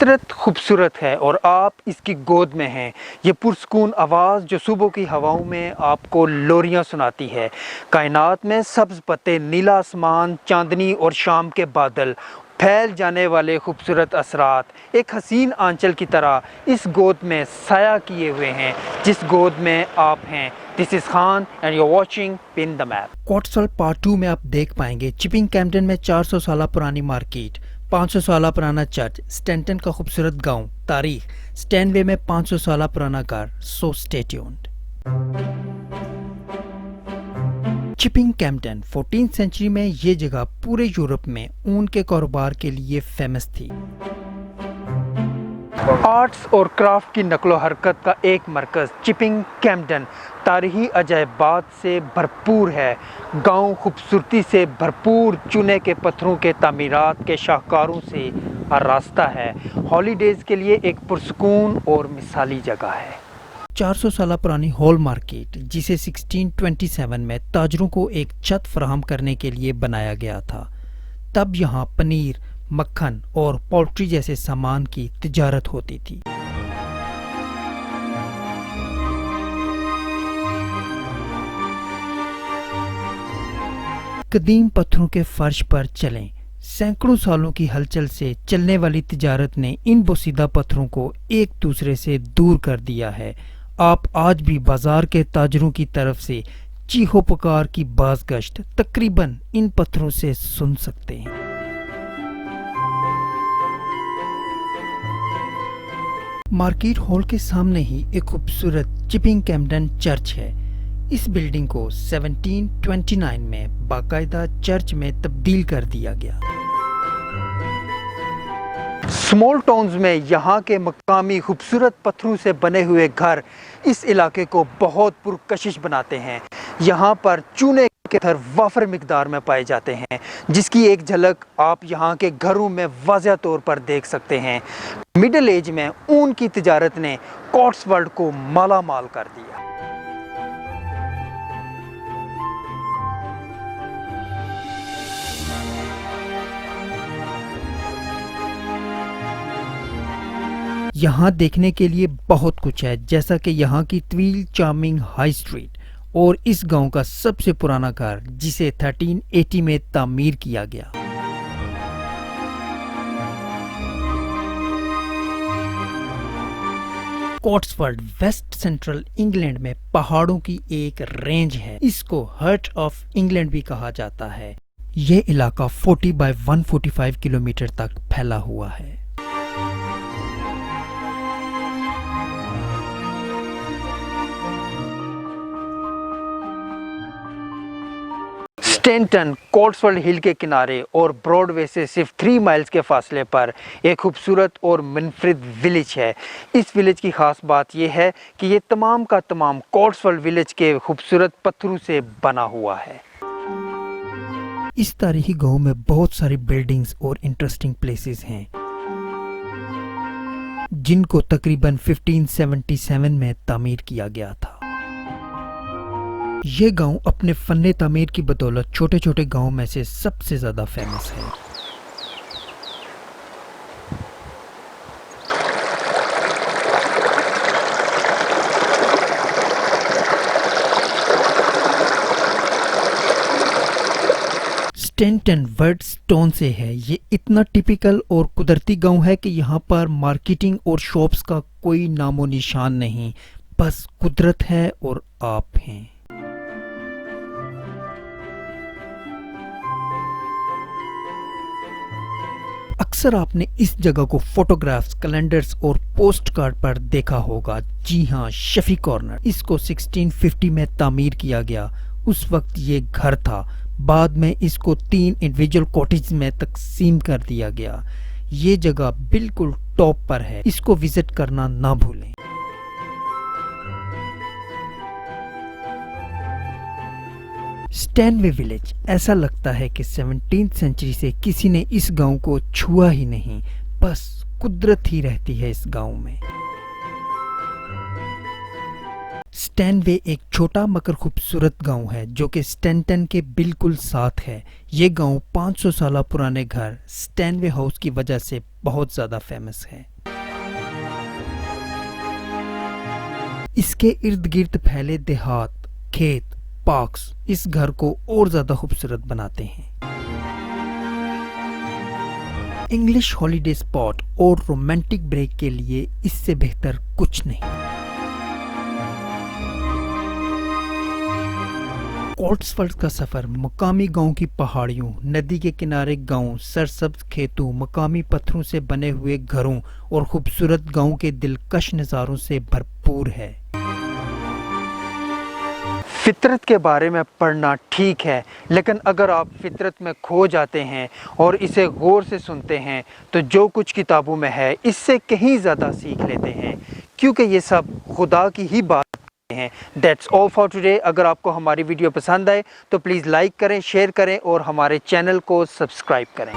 फितरत खूबसूरत है और आप इसकी गोद में हैं। ये पुरस्कून आवाज़ जो सुबह की हवाओं में आपको लोरियां सुनाती है। कायनात में सब्ज़ पत्ते, नीला आसमान, चांदनी और शाम के बादल, फैल जाने वाले खूबसूरत असरात एक हसीन आंचल की तरह इस गोद में साया किए हुए हैं जिस गोद में आप हैं। This is Khan and you are watching pin the map. Cotswold part 2 में आप देख पाएंगे चिपिंग कैम्पटन में 400 साल पुरानी मार्केट, 500 साल पुराना चर्च, स्टैंटन का खूबसूरत गांव, तारीख, स्टैनवे में 500 साल पुराना घर। So stay tuned. Chipping Campden 14th century में ये जगह पूरे यूरोप में ऊन के कारोबार के लिए फेमस थी। आर्ट्स और क्राफ्ट की नकलो हरकत का एक मरकज़ चिपिंग कैम्पटन तारीखी अजायबात से भरपूर है। गांव खूबसूरती से भरपूर चूने के पत्थरों के तामीरात के शाहकारों से आरास्ता है। हॉलीडेज़ के लिए एक पुरस्कून और मिसाली जगह है। 400 साल पुरानी हॉल मार्केट, जिसे 1627 में ताजरों को एक छत फराहम करने के लिए बनाया गया था। तब यहाँ पनीर, मक्खन और पोल्ट्री जैसे सामान की तिजारत होती थी। कदीम पत्थरों के फर्श पर चलें। सैकड़ों सालों की हलचल से चलने वाली तिजारत ने इन बोसीदा पत्थरों को एक दूसरे से दूर कर दिया है। आप आज भी बाजार के ताजरों की तरफ से चीहो पुकार की बाज़गश्त तकरीबन इन पत्थरों से सुन सकते हैं। मार्केट हॉल के सामने ही एक खूबसूरत चिपिंग कैम्पटन चर्च है। इस बिल्डिंग को 1729 में बाकायदा चर्च में तब्दील कर दिया गया। स्मॉल टाउन्स में यहाँ के मकामी खूबसूरत पत्थरों से बने हुए घर इस इलाके को बहुत पुरकशिश बनाते हैं। यहाँ पर चूने के पत्थर वाफर मिकदार में पाए जाते हैं, जिसकी एक झलक आप यहाँ के घरों में वाज़ह तौर पर देख सकते हैं। मिडिल एज में ऊन की तिजारत ने कोट्सवॉल्ड को माला माल कर दिया। यहाँ देखने के लिए बहुत कुछ है, जैसा कि यहाँ की ट्वील चार्मिंग हाई स्ट्रीट और इस गांव का सबसे पुराना घर जिसे 1380 में तामीर किया गया। कोट्सवॉल्ड वेस्ट सेंट्रल इंग्लैंड में पहाड़ों की एक रेंज है। इसको हार्ट ऑफ इंग्लैंड भी कहा जाता है। ये इलाका 40 बाय 145 किलोमीटर तक फैला हुआ है। स्टैंटन कोट्सवॉल्ड हिल के किनारे और ब्रॉडवे से सिर्फ 3 माइल्स के फासले पर एक खूबसूरत और मुनफरिद विलेज है। इस विलेज की ख़ास बात यह है कि ये तमाम का तमाम कोट्सवॉल्ड विलेज के खूबसूरत पत्थरों से बना हुआ है। इस तारीखी गांव में बहुत सारी बिल्डिंग्स और इंटरेस्टिंग प्लेसेस हैं, जिनको तकरीबन 1577 में तामीर किया गया था। ये गांव अपने फन्ने तामीर की बदौलत छोटे छोटे गांव में से सबसे ज्यादा फेमस है। स्टैंटन वर्ड स्टोन से है। ये इतना टिपिकल और कुदरती गांव है कि यहाँ पर मार्केटिंग और शॉप्स का कोई नामो निशान नहीं, बस कुदरत है और आप हैं। अक्सर आपने इस जगह को फोटोग्राफ्स, कैलेंडर्स और पोस्ट कार्ड पर देखा होगा। जी हाँ, शफी कॉर्नर। इसको 1650 में तामीर किया गया। उस वक्त ये घर था। बाद में इसको 3 इंडिविजुअल कॉटेज में तकसीम कर दिया गया। ये जगह बिल्कुल टॉप पर है, इसको विजिट करना ना भूलें। स्टैनवे विलेज, ऐसा लगता है कि 17th सेंचुरी से किसी ने इस गांव को छुआ ही नहीं, बस कुदरत ही रहती है इस गांव में। स्टैनवे एक छोटा मगर खूबसूरत गांव है जो कि स्टैंटन के बिल्कुल साथ है। ये गांव 500 साल पुराने घर स्टैनवे हाउस की वजह से बहुत ज़्यादा फेमस है। इसके इर्द गिर्द फैले देहात, खेत, पार्क्स इस घर को और ज़्यादा खूबसूरत बनाते हैं। इंग्लिश हॉलीडे स्पॉट और रोमांटिक ब्रेक के लिए इससे बेहतर कुछ नहीं। कॉट्सवल्ड का सफर मकामी गांव की पहाड़ियों, नदी के किनारे गांव, सरसब्ज खेतों, मकामी पत्थरों से बने हुए घरों और खूबसूरत गांव के दिलकश नज़ारों से भरपूर है। फितरत के बारे में पढ़ना ठीक है, लेकिन अगर आप फितरत में खो जाते हैं और इसे गौर से सुनते हैं तो जो कुछ किताबों में है इससे कहीं ज़्यादा सीख लेते हैं, क्योंकि ये सब खुदा की ही बात हैं। That's all for today। अगर आपको हमारी वीडियो पसंद आए तो प्लीज़ लाइक करें, शेयर करें और हमारे चैनल को सब्सक्राइब करें।